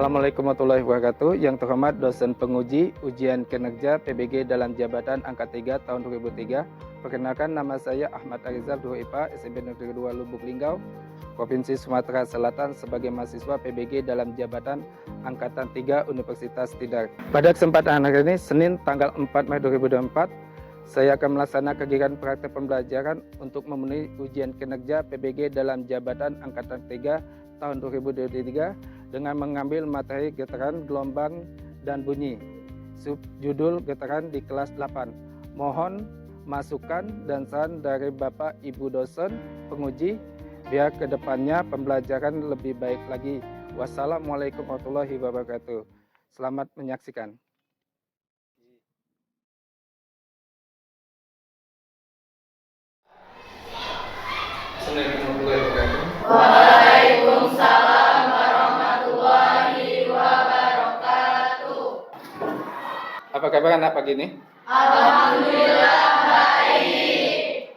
Assalamualaikum warahmatullahi wabarakatuh. Yang terhormat dosen penguji ujian kinerja PBG dalam jabatan angka 3 tahun 2003. Perkenalkan, nama saya Ahmad Arizal, Guru IPA SMP Negeri 2 Lubuk Linggau, Provinsi Sumatera Selatan sebagai mahasiswa PBG dalam jabatan angkatan 3 Universitas Tidar. Pada kesempatan hari ini, Senin tanggal 4 Mei 2024, saya akan melaksanakan kegiatan praktek pembelajaran untuk memenuhi ujian kinerja PBG dalam jabatan angkatan 3 tahun 2023 dengan mengambil materi getaran, gelombang, dan bunyi. Subjudul getaran di kelas 8. Mohon masukan dan saran dari Bapak Ibu dosen penguji biar kedepannya pembelajaran lebih baik lagi. Wassalamualaikum warahmatullahi wabarakatuh. Selamat menyaksikan. Waalaikumsalam warahmatullahi wabarakatuh. Apa kabar anak pagi ini? Alhamdulillah baik.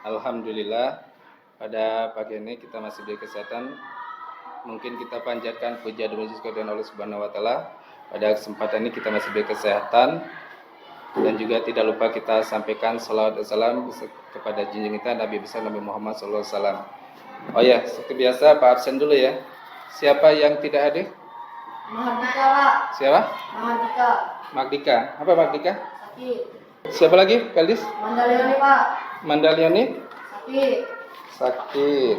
Alhamdulillah, pada pagi ini kita masih diberi kesehatan. Mungkin kita panjatkan puja dan puji syukur kepada Allah Subhanahu wa taala. Pada kesempatan ini kita masih diberi kesehatan, dan juga tidak lupa kita sampaikan salawat dan salam kepada junjungan kita Nabi besar Nabi Muhammad SAW. Oh ya, seperti biasa Pak absen dulu ya. Siapa yang tidak hadir? Mahardika, Pak. Siapa? Mahardika. Magdika. Apa Magdika? Sakit. Siapa lagi? Felis? Mandalioni, Pak. Mandalioni? Sakit. Sakit.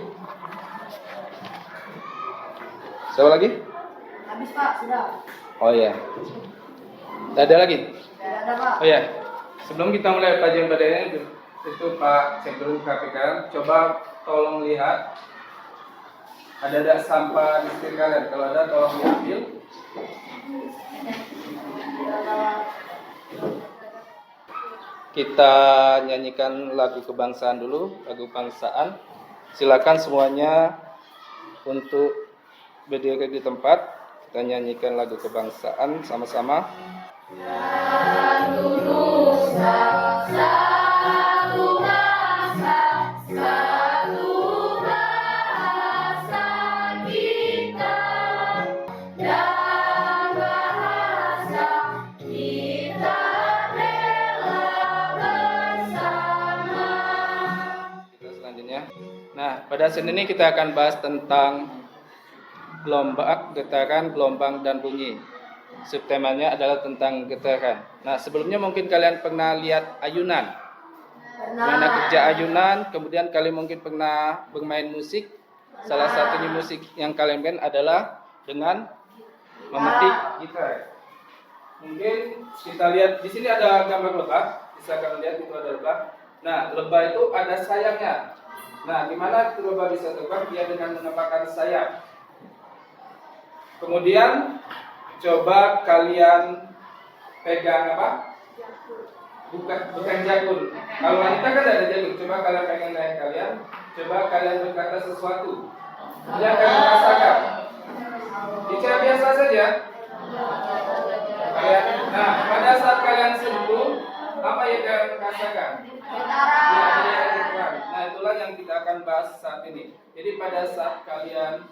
Siapa lagi? Habis, Pak. Sudah. Oh ya. Tidak ada lagi? Tidak ada, Pak. Oh ya. Sebelum kita mulai kajian pada ini, itu Pak Sekretariat KPK, coba tolong lihat ada sampah di sekitar kalian. Kalau ada tolong diambil. Kita nyanyikan lagu kebangsaan dulu, lagu kebangsaan. Silakan semuanya untuk berdiri di tempat. Kita nyanyikan lagu kebangsaan sama-sama. Satu nusa, satu bangsa, satu bahasa kita, dan bahasa kita rela bersama. Kita selanjutnya. Nah, pada sesi ini kita akan bahas tentang gelombang, getaran, gelombang, dan bunyi. Subtemanya adalah tentang getaran. Nah, sebelumnya mungkin kalian pernah lihat ayunan. Mana kerja ayunan, kemudian kalian mungkin pernah bermain musik. Salah satunya musik yang kalian main adalah dengan memetik gitar. Mungkin kita lihat di sini ada gambar lebah. Bisa kalian lihat itu ada lebah. Nah, lebah itu ada sayapnya. Nah, di mana lebah bisa terbang? Dia dengan mengepakkan sayap. Kemudian coba kalian pegang apa? Bukan jagung. Kalau wanita kan ada jagung. Coba kalian pegang leher kalian. Coba kalian berkata sesuatu. Dia akan merasakan. Bicara biasa saja. Kalian, nah, pada saat kalian sentuh, apa yang kalian rasakan? Nah, itulah yang kita akan bahas saat ini. Jadi pada saat kalian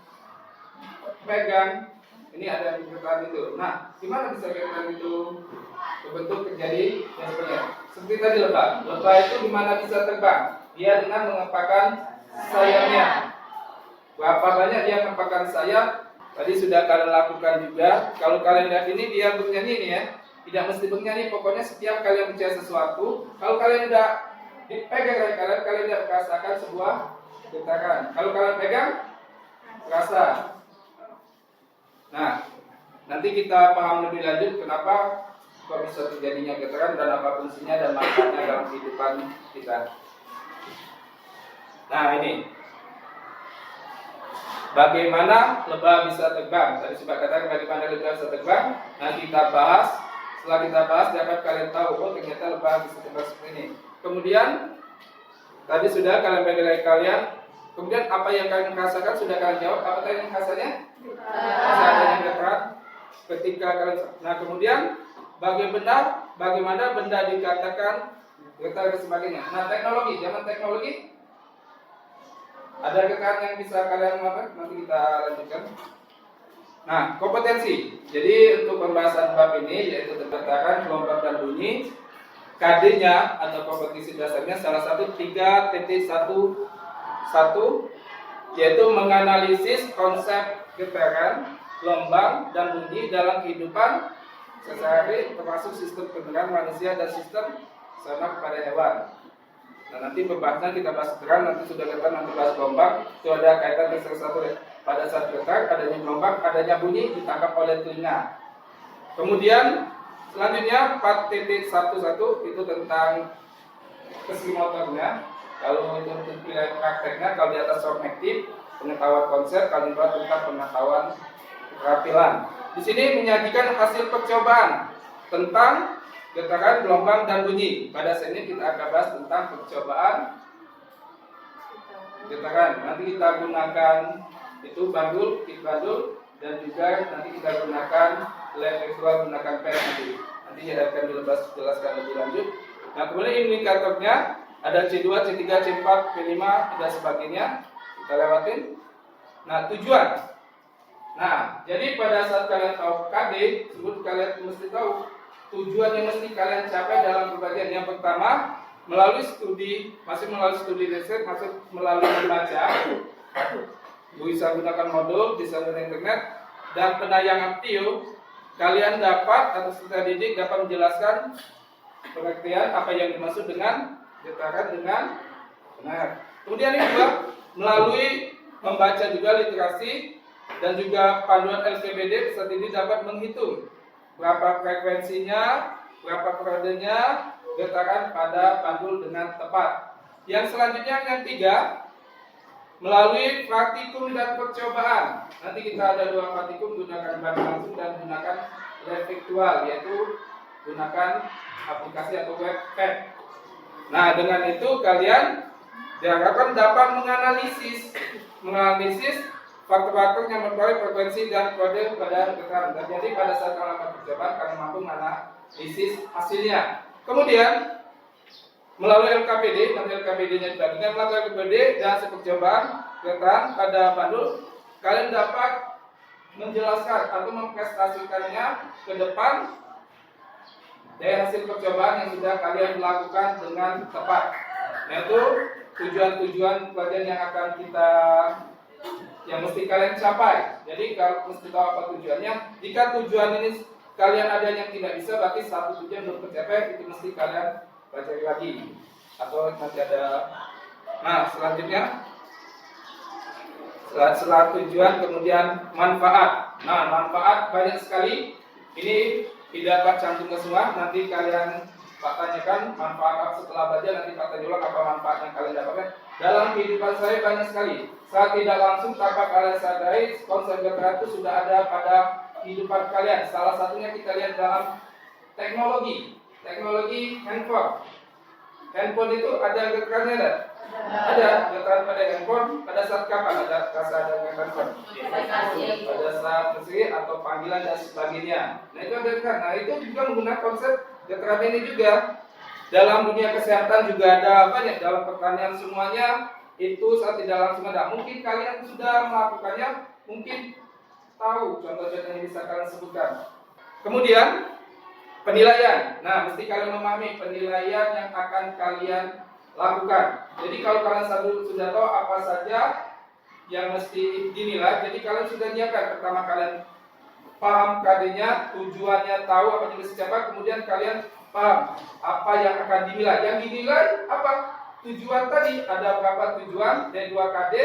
pegang, ini ada getaran itu. Nah, gimana bisa getaran itu berbentuk terjadi yang sebenarnya? Seperti tadi lebah. Lebah itu gimana bisa terbang? Dia dengan mengepakkan sayapnya. Berapa banyak dia mengepakkan sayap? Tadi sudah kalian lakukan juga. Kalau kalian lihat ini dia bernyanyi nih ya. Tidak mesti bernyanyi. Pokoknya setiap kalian bicara sesuatu, kalau kalian tidak dipegang oleh kalian, kalian tidak merasakan sebuah getaran. Kalau kalian pegang, rasa. Nah, nanti kita paham lebih lanjut kenapa kok bisa terjadinya getaran dan apa fungsinya dan manfaatnya dalam kehidupan kita. Nah, ini bagaimana lebah bisa terbang. Tadi sudah katakan bagaimana lebah bisa terbang. Nah, kita bahas. Setelah kita bahas, dapat kalian tahu oh ternyata lebah bisa terbang seperti ini. Kemudian tadi sudah kalian pegang kalian. Kemudian apa yang kalian rasakan sudah kalian jawab. Apa tadi yang rasanya? Rasanya getaran. Ketika kalian. Nah, kemudian bagaimana benda dikatakan getaran dan sebagainya. Nah, teknologi, zaman teknologi ada getaran yang bisa kalian lakukan. Nanti kita lanjutkan. Nah, kompetensi. Jadi untuk pembahasan bab ini yaitu tentang gelombang dan bunyi, KD-nya atau kompetensi dasarnya salah satu 3.11 yaitu menganalisis konsep getaran, gelombang dan bunyi dalam kehidupan sehari-hari termasuk sistem pendengaran manusia dan sistem saraf pada hewan. Nah, nanti pembahasan kita bahas getaran, nanti sudah getar, nanti bahas gelombang. Itu ada kaitan dengan salah satu pada saat getar, adanya gelombang, adanya bunyi ditangkap oleh telinga. Kemudian selanjutnya 4.11 itu tentang psikomotornya. Kalau itu untuk pilihan prakteknya, kalau di atas formatif, pengetahuan konsep, kalau di bawah tentang pengetahuan keterampilan. Di sini menyajikan hasil percobaan tentang getaran, gelombang, dan bunyi. Pada saat ini kita akan bahas tentang percobaan getaran. Nanti kita gunakan itu bandul, kit bandul, dan juga nanti kita gunakan lab visual, gunakan pen nanti akan dijelaskan lebih lanjut. Nah, kemudian indikatornya ada C2, C3, C4, P5 dan sebagainya. Kita lewatin. Nah, tujuan. Nah, jadi pada saat kalian tahu KD, sebut kalian mesti tahu tujuan yang mesti kalian capai dalam pembagian. Yang pertama, melalui studi, masih melalui studi riset, masuk melalui membaca. Bisa gunakan modul, bisa gunakan internet, dan penayangan video. Kalian dapat atau peserta didik dapat menjelaskan pengertian apa yang dimaksud dengan getaran dengan benar. Kemudian yang kedua, melalui membaca juga literasi dan juga panduan LKBD, peserta didik dapat menghitung berapa frekuensinya, berapa periodenya getaran pada bandul dengan tepat. Yang selanjutnya yang ketiga, melalui praktikum dan percobaan. Nanti kita ada 2 praktikum, gunakan bandul langsung dan gunakan lab virtual, yaitu gunakan aplikasi atau webpad. Nah, dengan itu kalian diharapkan dapat menganalisis faktor-faktor yang mempengaruhi frekuensi dan kode pada getaran terjadi pada saat melakukan percobaan, kalian mampu menganalisis hasilnya. Kemudian melalui LKPD, nanti LKPD-nya dibagikan melalui LKPD dan hasil percobaan getaran pada bandul, kalian dapat menjelaskan atau mempresentasikannya ke depan dari hasil percobaan yang sudah kalian lakukan dengan tepat. Yaitu tujuan-tujuan pelajaran yang mesti kalian capai. Jadi kalau mesti tahu apa tujuannya. Jika tujuan ini kalian ada yang tidak bisa, berarti satu tujuan belum tercapai, itu mesti kalian pelajari lagi. Atau nanti ada. Nah, selanjutnya setelah tujuan kemudian manfaat. Nah, manfaat banyak sekali. Ini tidak dapat cantum ke semua. Nanti kalian Pak tanyakan manfaat apa setelah belajar, nanti Pak tanya ulang apa manfaat yang kalian dapatkan. Dalam kehidupan saya banyak sekali. Saat tidak langsung tanpa kalian sadari, konsep getaran itu sudah ada pada kehidupan kalian. Salah satunya kita lihat dalam teknologi handphone. Handphone itu ada getarannya ada? Ada getaran pada handphone. Pada saat kapan ada getaran handphone? Pada saat bersih atau panggilan dan sebagainya. Nah, itu ada getaran. Nah, itu juga menggunakan konsep getaran ini juga. Dalam dunia kesehatan juga ada banyak, dalam pertanian semuanya itu saat tidak langsung ada. Mungkin kalian sudah melakukannya, mungkin tahu contoh-contoh yang bisa kalian sebutkan. Kemudian penilaian. Nah, mesti kalian memahami penilaian yang akan kalian lakukan. Jadi kalau kalian sudah tahu apa saja yang mesti dinilai, jadi kalian sudah nyiapkan. Pertama kalian paham KD-nya, tujuannya, tahu apa yang bisa dicapai, kemudian kalian paham apa yang akan dinilai. Yang dinilai apa? Tujuan tadi, ada berapa tujuan, D2 KD,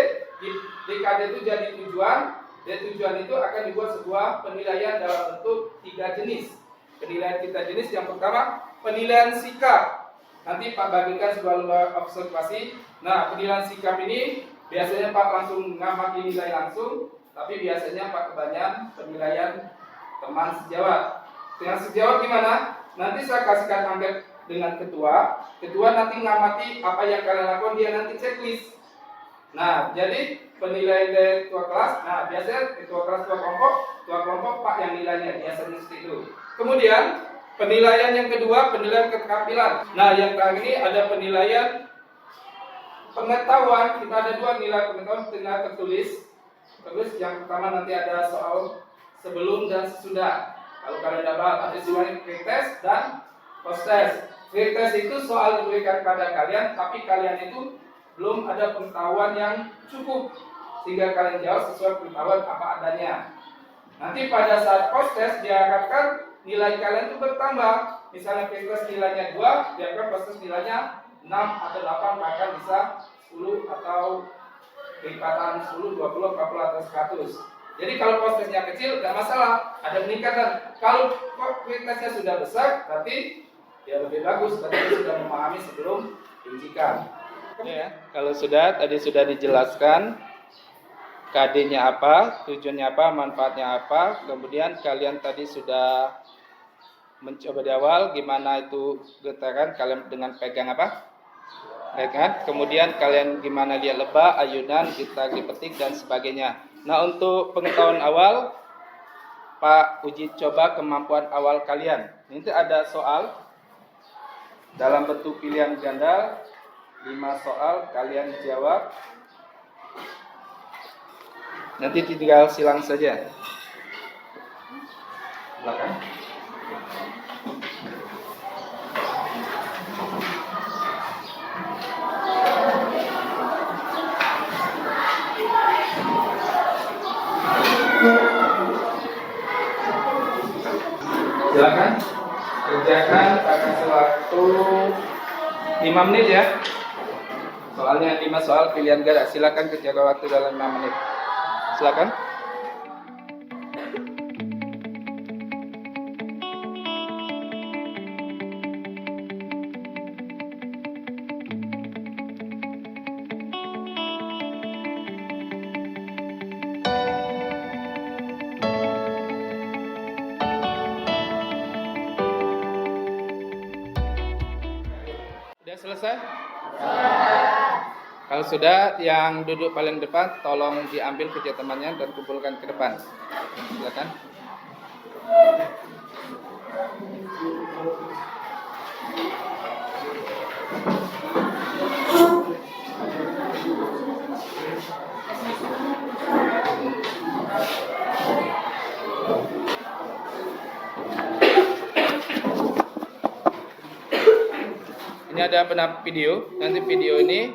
di KD itu jadi tujuan, dan tujuan itu akan dibuat sebuah penilaian dalam bentuk 3 jenis. Penilaian 3 jenis, yang pertama penilaian sikap. Nanti Pak bagikan sebuah lembar observasi. Nah, penilaian sikap ini biasanya Pak langsung ngamati nilai langsung, tapi biasanya Pak kebanyakan penilaian teman sejawat. Dengan sejawat gimana? Nanti saya kasihkan angket dengan ketua nanti ngamati apa yang kalian lakukan, dia nanti checklist. Nah, jadi penilaian dari ketua kelas, nah biasanya ketua kelas ketua kelompok Pak yang nilainya, biasanya seperti itu. Kemudian penilaian yang kedua, penilaian keterampilan. Nah, yang terakhir ini ada penilaian pengetahuan. Kita ada 2 nilai pengetahuan, nilai tertulis. Terus yang pertama nanti ada soal sebelum dan sesudah. Kalau kalian dapat ada istilahnya pretest dan post test. Pretest itu soal diberikan pada kalian, tapi kalian itu belum ada pengetahuan yang cukup sehingga kalian jawab sesuai pengetahuan apa adanya. Nanti pada saat post test diharapkan nilai kalian itu bertambah. Misalnya pretest nilainya 2, diharapkan post test nilainya 6 atau 8, bahkan bisa 10 atau lipatan 10, 20, 40 atau 100. Jadi kalau post testnya kecil tidak masalah, ada peningkatan. Kalau pretestnya sudah besar, berarti ya lebih bagus, berarti sudah memahami sebelum diujikan. Ya, kalau tadi sudah dijelaskan KD-nya apa, tujuannya apa, manfaatnya apa. Kemudian kalian tadi sudah mencoba di awal gimana itu getaran, kalian dengan pegang apa? Pegang. Kemudian kalian gimana lihat lebah, ayunan, gitar dipetik dan sebagainya. Nah, untuk pengetahuan awal, Pak uji coba kemampuan awal kalian. Ini ada soal dalam bentuk pilihan ganda, 5 soal, kalian jawab. Nanti tinggal silang saja. Silakan. Silakan kerjakan pakai waktu 5 menit ya. Soalnya 5 soal pilihan ganda. Silakan kerjakan waktu dalam 5 menit. Silakan. Sudah selesai? Kalau sudah, yang duduk paling depan tolong diambil kerja temannya dan kumpulkan ke depan. Silakan. Ini ada video. Nanti video ini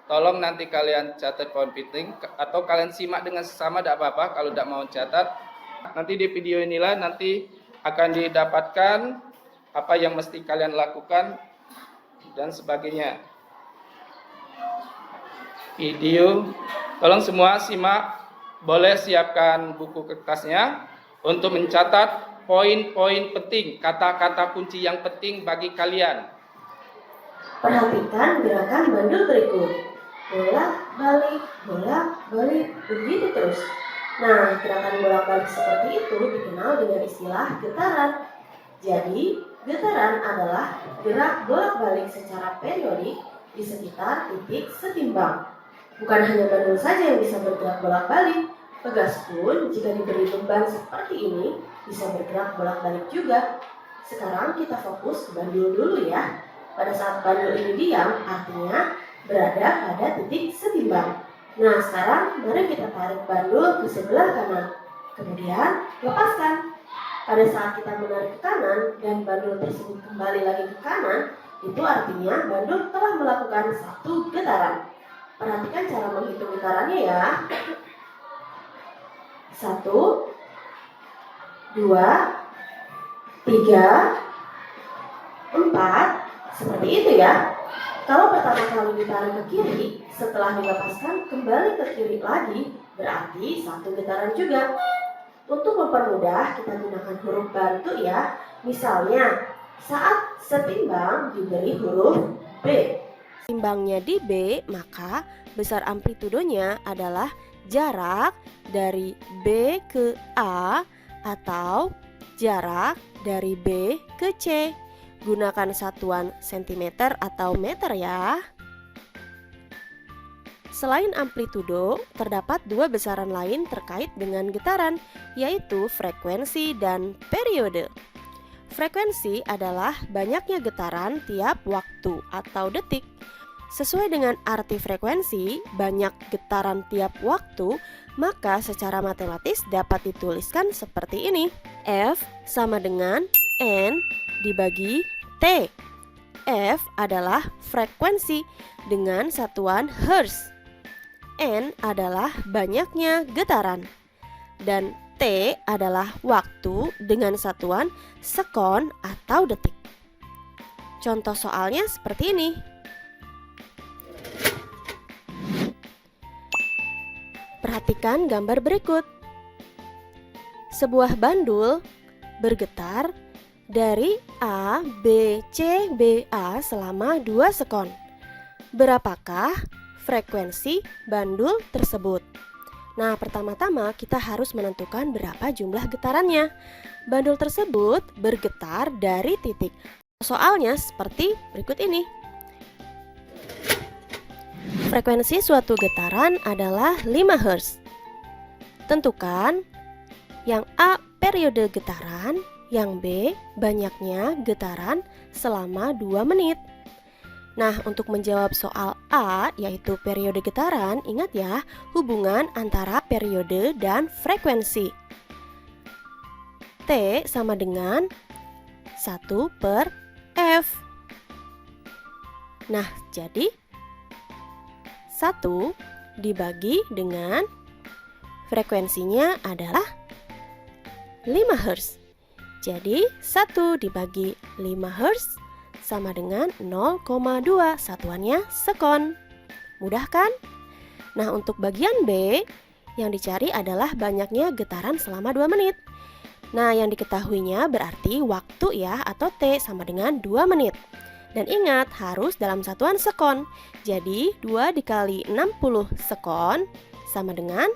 tolong nanti kalian catat poin penting atau kalian simak dengan sesama, tidak apa-apa. Kalau tidak mau catat, nanti di video inilah nanti akan didapatkan apa yang mesti kalian lakukan dan sebagainya. Video, tolong semua simak. Boleh siapkan buku kertasnya untuk mencatat poin-poin penting, kata-kata kunci yang penting bagi kalian. Perhatikan gerakan bandul berikut. Bolak-balik, begitu terus. Nah, gerakan bolak-balik seperti itu dikenal dengan istilah getaran. Jadi, getaran adalah gerak bolak-balik secara periodik di sekitar titik setimbang. Bukan hanya bandul saja yang bisa bergerak bolak-balik, pegas pun jika diberi beban seperti ini bisa bergerak bolak-balik juga. Sekarang kita fokus ke bandul dulu ya. Pada saat bandul ini diam, artinya berada pada titik setimbang. Nah, sekarang mari kita tarik bandul ke sebelah kanan. Kemudian lepaskan. Pada saat kita menarik ke kanan dan bandul tersebut kembali lagi ke kanan, itu artinya bandul telah melakukan satu getaran. Perhatikan cara menghitung getarannya ya. 1, 2, 3, 4. Seperti itu ya. Kalau pertama kali ditarik ke kiri, setelah dilepaskan kembali ke kiri lagi, berarti satu getaran juga. Untuk mempermudah, kita gunakan huruf bantu ya. Misalnya, saat setimbang diberi huruf B. Timbangnya di B, maka besar amplitudonya adalah jarak dari B ke A atau jarak dari B ke C. Gunakan satuan cm atau meter ya. Selain amplitudo, terdapat dua besaran lain terkait dengan getaran, yaitu frekuensi dan periode. Frekuensi adalah banyaknya getaran tiap waktu atau detik, Sesuai dengan arti frekuensi, banyak getaran tiap waktu, maka secara matematis dapat dituliskan seperti ini. F sama dengan N dibagi T. F adalah frekuensi dengan satuan Hertz. N adalah banyaknya getaran. Dan T adalah waktu dengan satuan sekon atau detik. Contoh soalnya seperti ini. Perhatikan gambar berikut. Sebuah bandul bergetar dari A, B, C, B, A selama 2 sekon. Berapakah frekuensi bandul tersebut? Nah, pertama-tama kita harus menentukan berapa jumlah getarannya. Bandul tersebut bergetar dari titik. Soalnya seperti berikut ini. Frekuensi suatu getaran adalah 5 Hz. Tentukan yang A periode getaran, yang B banyaknya getaran selama 2 menit. Nah, untuk menjawab soal A, yaitu periode getaran, ingat ya, hubungan antara periode dan frekuensi. T sama dengan 1/F. Nah, jadi 1 dibagi dengan frekuensinya adalah 5 Hz. Jadi 1 dibagi 5 Hz sama dengan 0,2, satuannya sekon. Mudah kan? Nah, untuk bagian B, yang dicari adalah banyaknya getaran selama 2 menit. Nah, yang diketahuinya berarti waktu ya, atau T sama dengan 2 menit. Dan ingat, harus dalam satuan sekon. Jadi 2 dikali 60 sekon sama dengan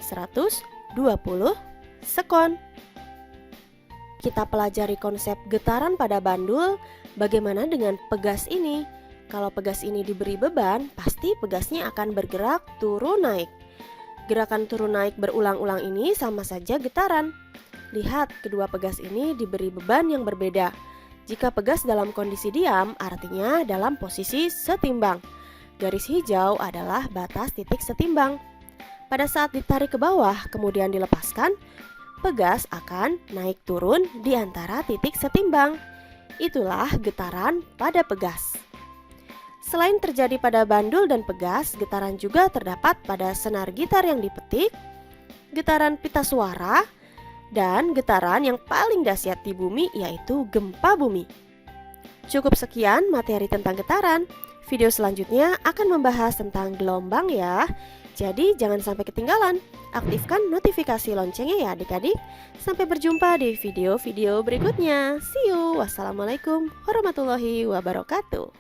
120 sekon. Kita pelajari konsep getaran pada bandul. Bagaimana dengan pegas ini? Kalau pegas ini diberi beban, pasti pegasnya akan bergerak turun naik. Gerakan turun naik berulang-ulang ini sama saja getaran. Lihat, kedua pegas ini diberi beban yang berbeda. Jika pegas dalam kondisi diam, artinya dalam posisi setimbang. Garis hijau adalah batas titik setimbang. Pada saat ditarik ke bawah, kemudian dilepaskan, pegas akan naik turun di antara titik setimbang. Itulah getaran pada pegas. Selain terjadi pada bandul dan pegas, getaran juga terdapat pada senar gitar yang dipetik, getaran pita suara, dan getaran yang paling dahsyat di bumi yaitu gempa bumi. Cukup sekian materi tentang getaran. Video selanjutnya akan membahas tentang gelombang ya. Jadi jangan sampai ketinggalan. Aktifkan notifikasi loncengnya ya adik-adik. Sampai berjumpa di video-video berikutnya. See you. Wassalamualaikum warahmatullahi wabarakatuh.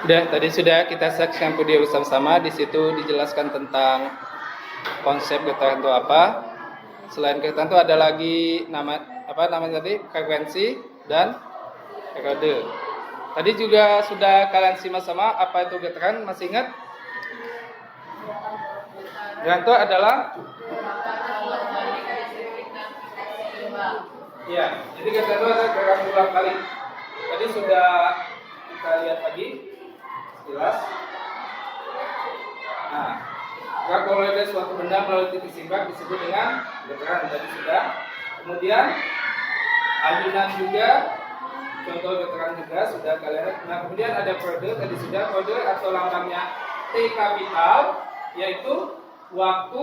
Tadi sudah kita saksikan video bersama-sama. Di situ dijelaskan tentang konsep getaran itu apa. Selain getaran itu ada lagi namanya tadi, frekuensi dan periode. Tadi juga sudah kalian simak sama apa itu getaran, masih ingat? Getaran itu adalah ya, jadi getaran itu adalah gerakan bolak-balik. Tadi sudah kita lihat lagi jelas. Nah, gerak bolak-balik suatu benda melalui titik seimbang disebut dengan getaran, tadi sudah. Kemudian ayunan juga, contoh getaran juga sudah kalian lihat. Nah, kemudian ada kode, tadi sudah kode atau lambangnya T kapital, yaitu waktu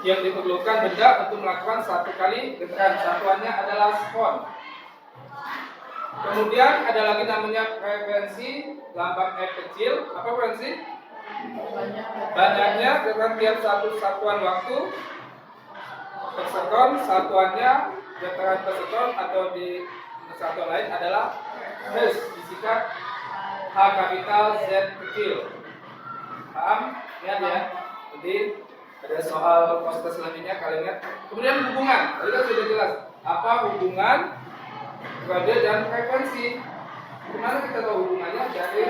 yang diperlukan benda untuk melakukan satu kali getaran. Satuannya adalah sekon. Kemudian ada lagi namanya frekuensi, lambang F kecil. Apa frekuensi? Banyaknya getaran tiap satu satuan waktu per sekon. Satuannya getaran per sekon atau di satuan lain adalah Hertz, disingkat H kapital Z kecil. Paham? Lihat ya. Jadi ada soal konsep selanjutnya kalian lihat. Kemudian hubungan. Tadi kan sudah jelas apa hubungan kode dan frekuensi. Gimana kita tahu hubungannya dari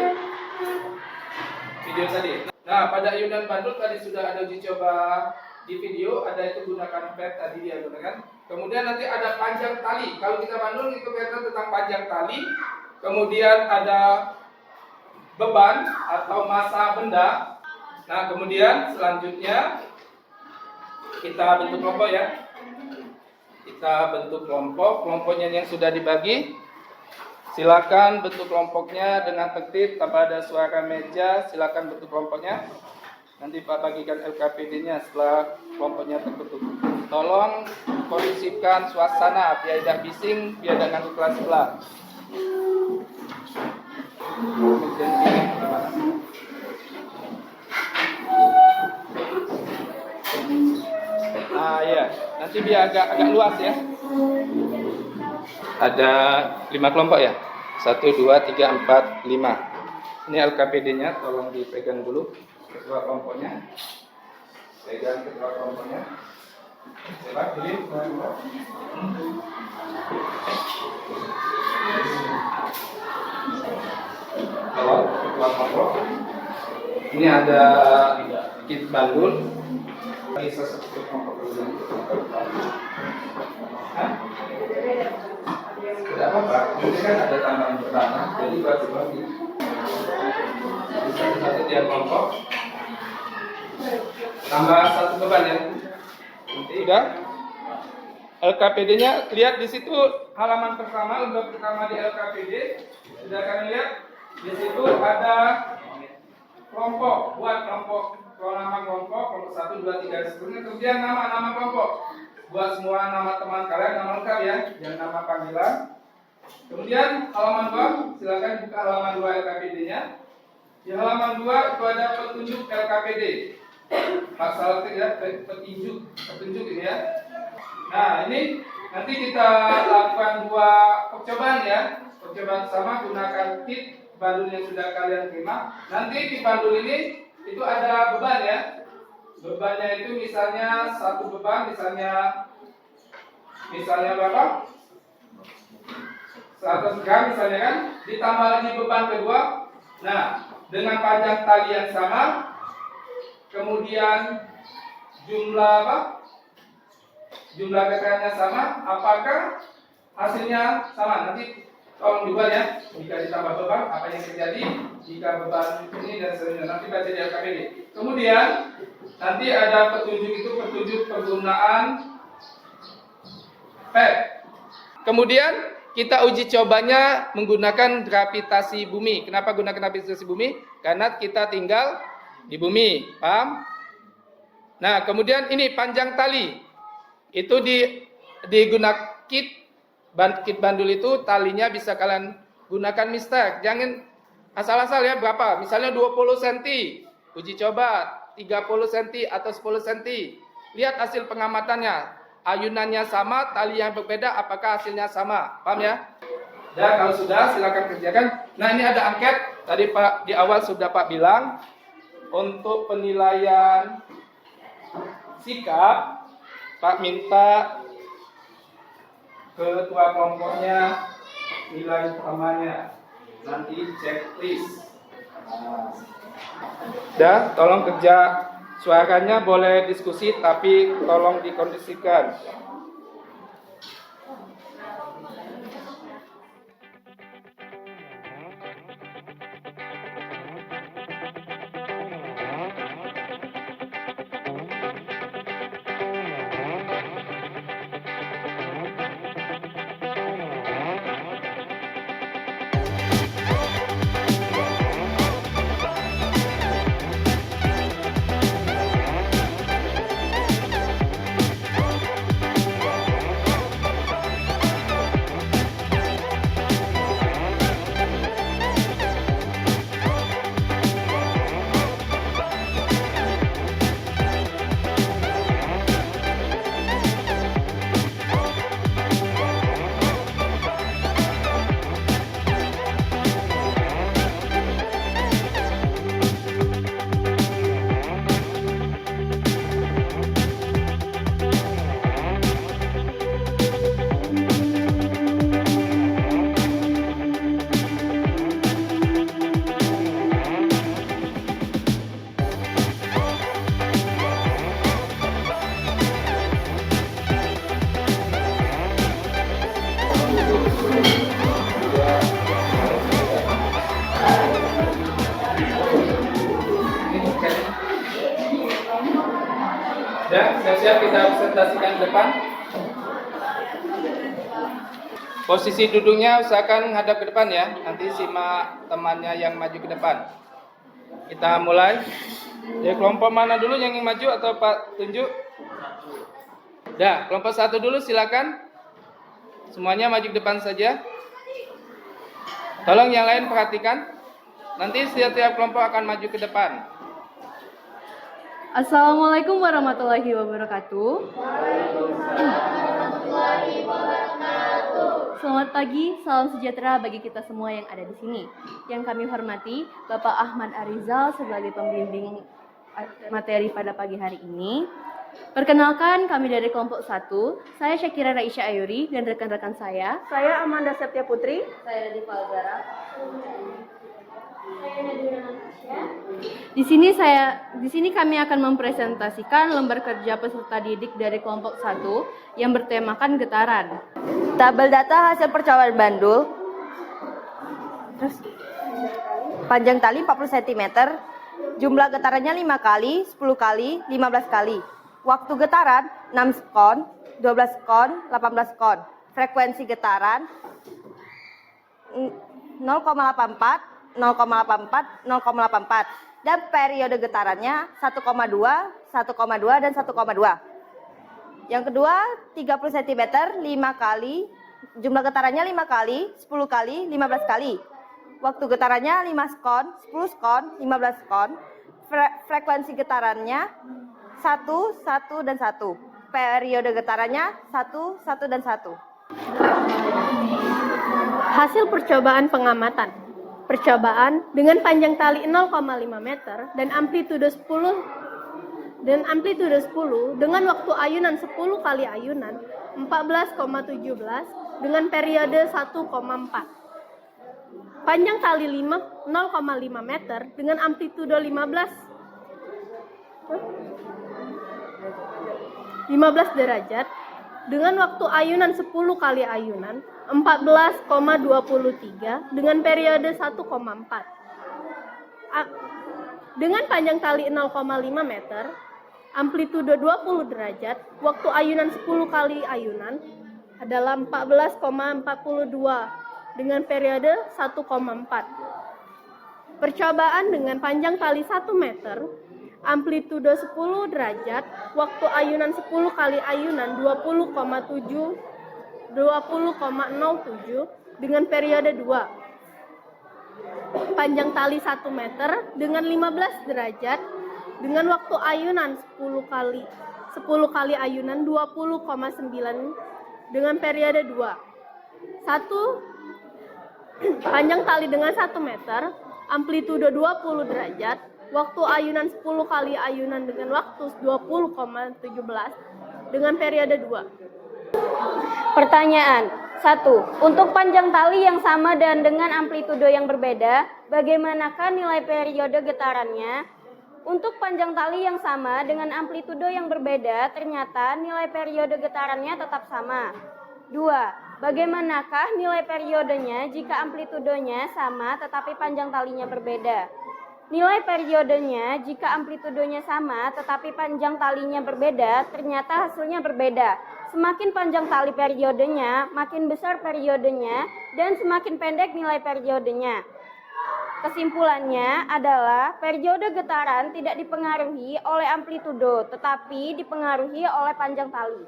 video tadi. Nah, pada ayunan bandul tadi sudah ada uji coba di video, ada itu gunakan pad tadi dia gunakan. Kemudian nanti ada panjang tali. Kalau kita bandul itu kelihatan tentang panjang tali. Kemudian ada beban atau massa benda. Nah, kemudian selanjutnya kita bentuk kelompok ya. Kita bentuk kelompok, kelompoknya yang sudah dibagi. Silakan bentuk kelompoknya dengan tertib tanpa ada suara meja. Silakan bentuk kelompoknya. Nanti Pak bagikan LKPD-nya setelah kelompoknya terbentuk. Tolong kondisikan suasana biar tidak bising, biar tidak ganggu kelas sebelah. Nah ya, nanti biar agak luas ya. Ada 5 kelompok ya. 1, 2, 3, 4, 5. Ini LKPD-nya, tolong dipegang dulu. Ketua kelompoknya. Pegang ketua kelompoknya. Coba pilih kelompok. Halo, ketua kelompok. Ini ada kit bandul. Bisa satu kelompok dulu. Tidak apa-apa, ini kan ada tambahan pertama, jadi bagi-bagi. Satu-satu tiap kelompok. Tambah 1 beban ya. Nanti udah. LKPD-nya lihat di situ halaman pertama, lembar pertama di LKPD. Sudah kami lihat di situ ada kelompok, buat kelompok, nama kelompok 1, 2, 3 dan seterusnya. Kemudian nama kelompok. Buat semua nama teman kalian, nama lengkap ya, jangan nama panggilan. Kemudian halaman 2, silakan buka halaman 2 LKPD-nya. Di halaman 2 itu ada petunjuk LKPD. Pasal 3 petunjuk ini ya. Nah, ini nanti kita lakukan 2 percobaan ya. Percobaan sama gunakan kit bandul yang sudah kalian terima. Nanti di bandul ini itu ada beban ya. Bebannya itu misalnya 1 beban, misalnya berapa? 100 gram misalnya kan, ditambah lagi beban kedua. Nah, dengan panjang tali yang sama, kemudian jumlah apa? Jumlah getarannya sama, apakah hasilnya sama? Nanti tolong dibuat ya. Jika ditambah beban, apa yang terjadi? Jika beban ini dan seterusnya, nanti baca di LKPD. Kemudian nanti ada petunjuk penggunaan PET. Kemudian kita uji cobanya menggunakan gravitasi bumi. Kenapa gunakan gravitasi bumi? Karena kita tinggal di bumi, paham? Nah, kemudian ini panjang tali. Itu digunakan kit bandul itu talinya bisa kalian gunakan mistek. Jangan asal-asal ya berapa? Misalnya 20 cm. Uji coba 30 cm atau 10 cm. Lihat hasil pengamatannya. Ayunannya sama, tali yang berbeda, apakah hasilnya sama? Paham ya? Ya, kalau sudah silakan kerjakan. Nah, ini ada angket. Tadi Pak di awal sudah Pak bilang untuk penilaian sikap Pak minta ketua kelompoknya nilai utamanya. Nanti checklist. Nah, tolong kerja. Suaranya boleh diskusi tapi tolong dikondisikan. siap kita presentasikan ke depan. Posisi duduknya usahakan menghadap ke depan ya. Nanti simak temannya yang maju ke depan. Kita mulai. Dari kelompok mana dulu yang ingin maju atau Pak tunjuk? Dah, kelompok 1 dulu silakan. Semuanya maju ke depan saja. Tolong yang lain perhatikan. Nanti setiap kelompok akan maju ke depan. Assalamualaikum warahmatullahi wabarakatuh. Selamat pagi, salam sejahtera bagi kita semua yang ada di sini. Yang kami hormati Bapak Ahmad Arizal sebagai pembimbing materi pada pagi hari ini. Perkenalkan, kami dari kelompok 1. Saya Syakira Raisya Ayuri dan rekan-rekan saya. Saya Amanda Septia Putri. Saya Radhi Falzara. Di sini kami akan mempresentasikan lembar kerja peserta didik dari kelompok 1 yang bertemakan getaran. Tabel data hasil percobaan bandul. Terus panjang tali 40 cm, jumlah getarannya 5 kali, 10 kali, 15 kali. Waktu getaran 6 sekon, 12 sekon, 18 sekon. Frekuensi getaran 0,84, 0,84, 0,84. Dan periode getarannya 1,2, 1,2 dan 1,2. Yang kedua 30 cm 5 kali, jumlah getarannya 5 kali, 10 kali, 15 kali. Waktu getarannya 5 sekon, 10 sekon, 15 sekon. Frekuensi getarannya 1, 1 dan 1. Periode getarannya 1, 1 dan 1. Hasil percobaan pengamatan. Percobaan dengan panjang tali 0,5 meter dan amplitude 10 dengan waktu ayunan 10 kali ayunan 14,17 dengan periode 1,4. Panjang tali 0,5 meter dengan amplitude 15 derajat dengan waktu ayunan 10 kali ayunan 14,23 dengan periode 1,4. Dengan panjang tali 0,5 meter, amplitude 20 derajat, waktu ayunan 10 kali ayunan adalah 14,42 dengan periode 1,4. Percobaan dengan panjang tali 1 meter, amplitude 10 derajat, waktu ayunan 10 kali ayunan 20,07 dengan periode 2. Panjang tali 1 meter dengan 15 derajat dengan waktu ayunan 10 kali ayunan 20,9 dengan periode 2. Panjang tali dengan 1 meter, amplitude 20 derajat, waktu ayunan 10 kali ayunan dengan waktu 20,17 dengan periode 2. Pertanyaan 1. Untuk panjang tali yang sama dan dengan amplitudo yang berbeda, bagaimanakah nilai periode getarannya? Untuk panjang tali yang sama dengan amplitudo yang berbeda, ternyata nilai periode getarannya tetap sama. 2. Bagaimanakah nilai periodenya jika amplitudonya sama tetapi panjang talinya berbeda? Nilai periodenya jika amplitudonya sama tetapi panjang talinya berbeda, ternyata hasilnya berbeda. Semakin panjang tali periodenya, makin besar periodenya, dan semakin pendek nilai periodenya. Kesimpulannya adalah periode getaran tidak dipengaruhi oleh amplitudo, tetapi dipengaruhi oleh panjang tali.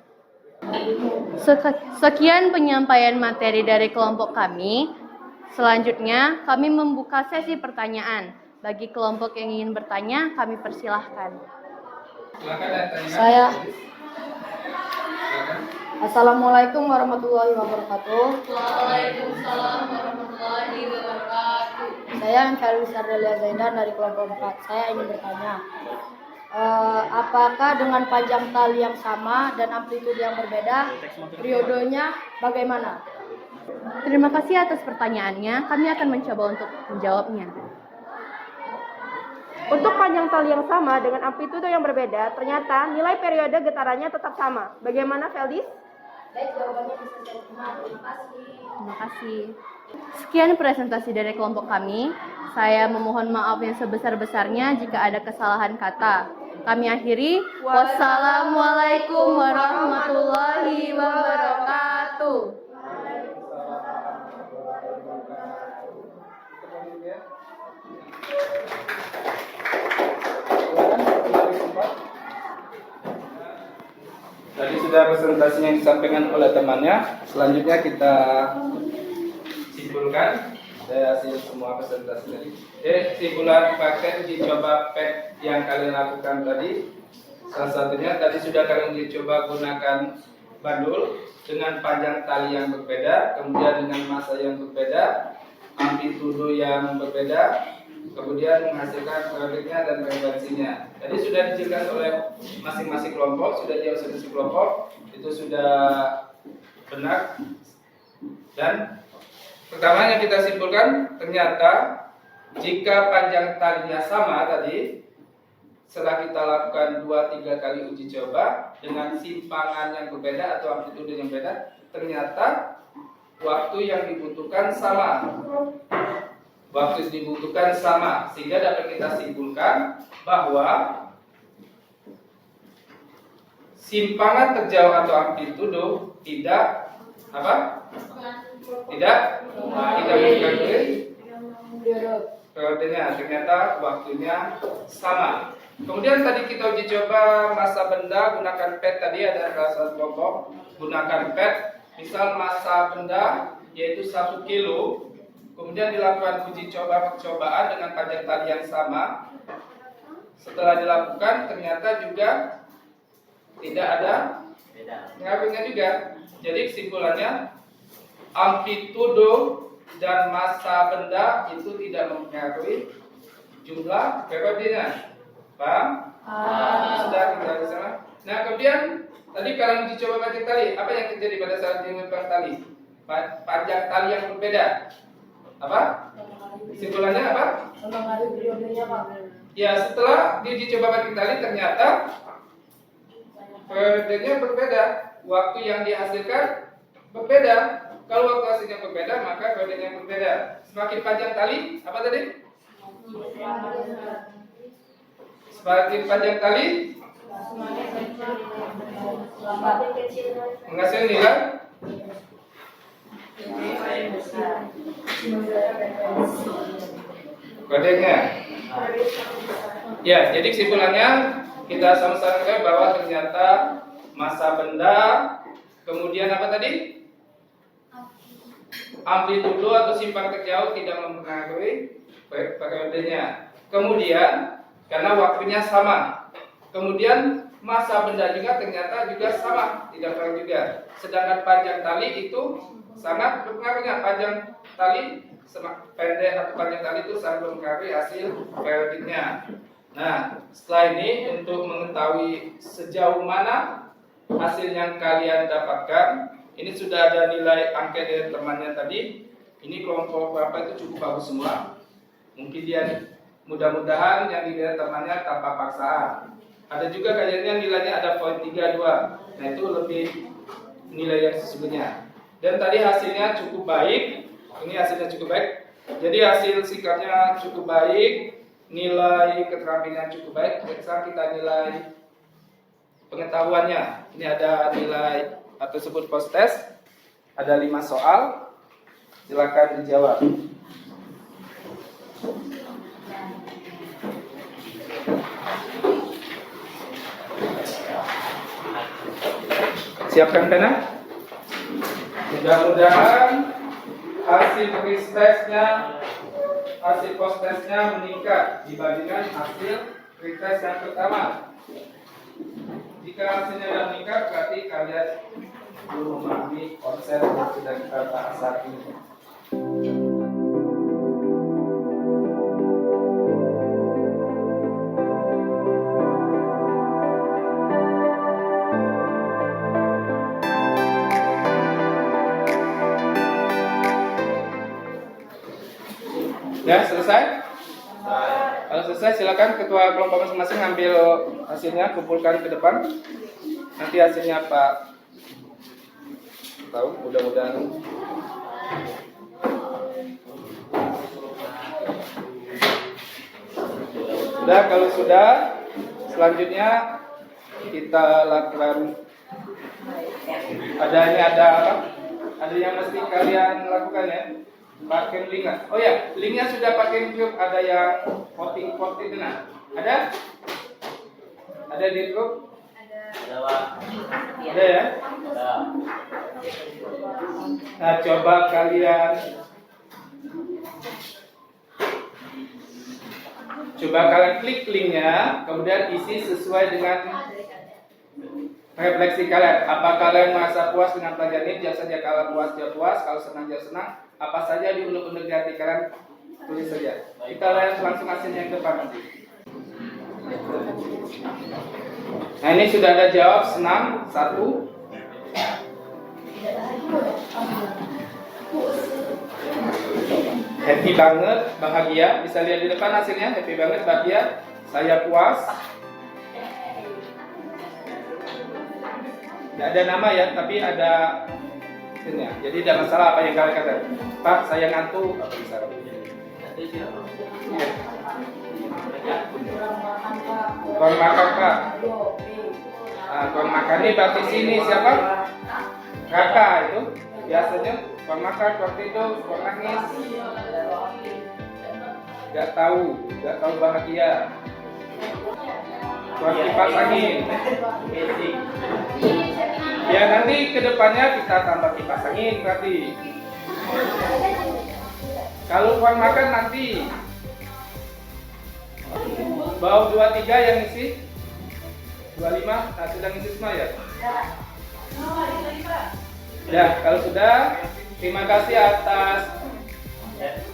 Sekian penyampaian materi dari kelompok kami. Selanjutnya, kami membuka sesi pertanyaan. Bagi kelompok yang ingin bertanya, kami persilahkan. Saya Assalamualaikum warahmatullahi wabarakatuh. Waalaikumsalam warahmatullahi wabarakatuh. Saya Emfel Sardelia Zaidan dari kelompok 4. Saya ingin bertanya, apakah dengan panjang tali yang sama dan amplitude yang berbeda, periodenya bagaimana? Terima kasih atas pertanyaannya. Kami akan mencoba untuk menjawabnya. Untuk panjang tali yang sama dengan amplitudo yang berbeda, ternyata nilai periode getarannya tetap sama. Bagaimana, Feldis? Baik, jawabannya bisa saya terima. Terima kasih. Terima kasih. Sekian presentasi dari kelompok kami. Saya memohon maaf yang sebesar-besarnya jika ada kesalahan kata. Kami akhiri. Wassalamualaikum warahmatullahi wabarakatuh. Tadi sudah presentasinya yang disampaikan oleh temannya. Selanjutnya kita simpulkan dari hasil semua presentasi tadi. Kesimpulan paket uji coba PET yang kalian lakukan tadi, salah satunya tadi sudah kalian uji coba gunakan bandul dengan panjang tali yang berbeda, kemudian dengan massa yang berbeda, amplitudo yang berbeda, kemudian menghasilkan periodiknya dan frekuensinya. Tadi sudah dijelaskan oleh masing-masing kelompok, sudah jauh masing kelompok, itu sudah benar. Dan pertama yang kita simpulkan, ternyata jika panjang talinya sama tadi, setelah kita lakukan 2-3 kali uji coba dengan simpangan yang berbeda atau amplitudo yang berbeda, ternyata waktu yang dibutuhkan sama. Waktu dibutuhkan sama, sehingga dapat kita simpulkan bahwa simpangan terjauh atau amplitudo tidak apa? Tidak mengikuti periodenya, ternyata waktunya sama. Kemudian tadi kita uji coba massa benda gunakan PET, tadi ada salah satu kelompok gunakan PET, misal massa benda yaitu 1 kilo. Kemudian dilakukan uji coba percobaan dengan panjang tali yang sama. Setelah dilakukan ternyata juga tidak ada pengaruhnya juga. Jadi kesimpulannya amplitudo dan massa benda itu tidak mempengaruhi jumlah periodenya. Paham? Sudah kita bersama. Nah kemudian tadi kalian uji coba panjang tali, apa yang terjadi pada saat diuji tali? Panjang tali yang berbeda. Apa? Kesimpulannya apa? Ya, setelah diuji coba panjang tali ternyata periodenya berbeda, waktu yang dihasilkan berbeda. Kalau waktu hasilnya berbeda, maka periodenya berbeda. Semakin panjang tali, apa tadi? Semakin panjang tali menghasilkan nilai kodenya. Ya, jadi kesimpulannya kita sama-sama ketahui bahwa ternyata massa benda, kemudian apa tadi? Amplitudo atau simpang terjauh tidak mempengaruhi periodenya. Kemudian karena waktunya sama. Kemudian massa benda juga ternyata juga sama, tidak kurang juga. Sedangkan panjang tali itu sangat berpengaruhnya. Panjang tali pendek atau panjang tali itu sangat mempengaruhi hasil periodiknya. Nah, setelah ini untuk mengetahui sejauh mana hasil yang kalian dapatkan, ini sudah ada nilai angket dari temannya tadi. Ini kelompok berapa itu cukup bagus semua. Mungkin dia mudah-mudahan yang dilihat temannya tanpa paksaan. Ada juga kayaknya nilainya ada poin 32. Nah itu lebih nilai yang sesungguhnya. Dan tadi hasilnya cukup baik. Ini hasilnya cukup baik. Jadi hasil sikapnya cukup baik, nilai keterampilan cukup baik. Sekarang kita nilai pengetahuannya. Ini ada nilai atau sebut post test. Ada 5 soal. Silakan dijawab. Siapkan pena. Mudah-mudahan hasil quiz testnya, hasil post testnya meningkat dibandingkan hasil pretest yang pertama. Jika hasilnya tidak meningkat, berarti kalian belum memahami konsep yang sudah kita bahas saat ini. Ya, selesai? Kalau selesai silakan ketua kelompok masing-masing ambil hasilnya, kumpulkan ke depan. Nanti hasilnya Pak tahu, mudah-mudahan. Sudah, kalau sudah selanjutnya kita lakukan ada apa? Ada yang mesti kalian lakukan ya. Pakai linknya. Oh ya, linknya sudah pakai grup. Ada yang voting benar. Ada? Ada di grup? Ada ya? Nah, coba kalian klik linknya, kemudian isi sesuai dengan refleksi kalian. Apa kalian merasa puas dengan pelajaran ini? Jangan saja kalau puas dia puas, kalau senang dia senang. Apa saja di undang-undang di hati kalian, tulis saja. Kita lihat langsung hasilnya yang depan nanti. Nah, ini sudah ada jawab senang 1. Happy banget, bahagia. Bisa lihat di depan hasilnya. Happy banget, bahagia. Saya puas. Tidak ada nama ya, tapi ada hasilnya. Jadi tidak masalah apa yang kalian katakan. Pak, saya ngantuk. Bisa. Kurang makan, Pak. Nah, kurang makan ini berarti sini siapa? Kakak itu biasanya kurang makan, kurang tidur, kurang nangis. Gak tahu bahagia. Kurang kipas angin. Ya nanti kedepannya kita tambah kipas angin berarti. Kalau kurang makan nanti bau 23 yang isi 25, nah sudah ngisi semua ya? Ya, kalau sudah, terima kasih atas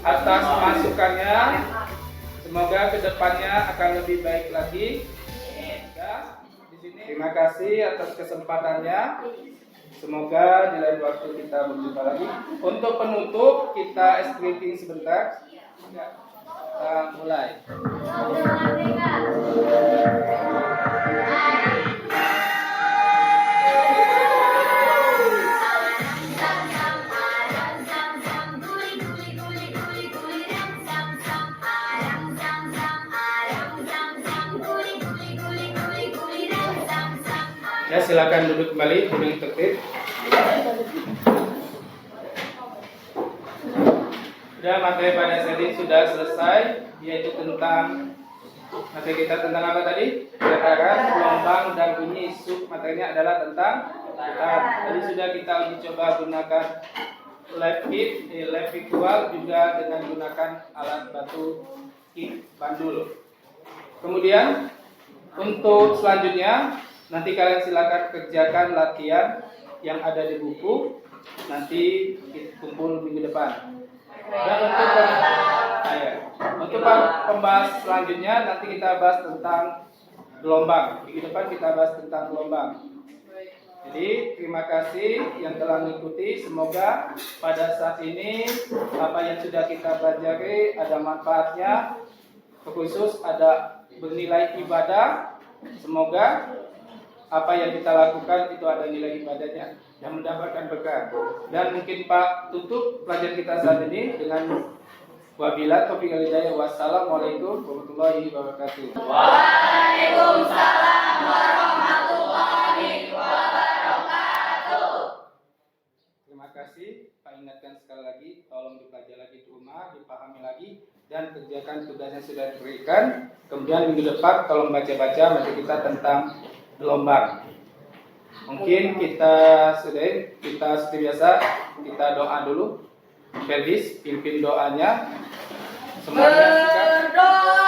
masukannya. Semoga kedepannya akan lebih baik lagi. Ya, di sini. Terima kasih atas kesempatannya. Semoga di lain waktu kita berjumpa lagi. Untuk penutup kita escalating sebentar. Ya, kita mulai. Ya, silakan duduk kembali, duduk tertib. Sudah, materi pada sesi sudah selesai, yaitu tentang materi kita tentang apa tadi? Getaran, gelombang, dan bunyi. Sub materinya adalah tentang getaran. Tadi sudah kita uji coba gunakan live kit, live virtual juga dengan gunakan alat batu kit bandul. Kemudian untuk selanjutnya nanti kalian silakan kerjakan latihan yang ada di buku. Nanti kita kumpul minggu depan. Dan untuk pembahas selanjutnya nanti kita bahas tentang gelombang. Minggu depan kita bahas tentang gelombang. Jadi terima kasih yang telah mengikuti. Semoga pada saat ini apa yang sudah kita pelajari ada manfaatnya, khusus ada bernilai ibadah. Semoga apa yang kita lakukan itu ada nilai ibadahnya dan mendapatkan berkah. Dan mungkin Pak tutup pelajaran kita saat ini dengan wabila taufiq wal hidayah. Wassalamualaikum warahmatullahi wabarakatuh. Waalaikumsalam warahmatullahi wabarakatuh. Terima kasih. Pak ingatkan sekali lagi, tolong dipelajari lagi di rumah, dipahami lagi, dan kerjakan tugas yang sudah diberikan. Kemudian minggu depan tolong baca-baca materi kita tentang gelombang. Mungkin kita seperti biasa kita doa dulu. Ferdis pimpin doanya. Semuanya sikat.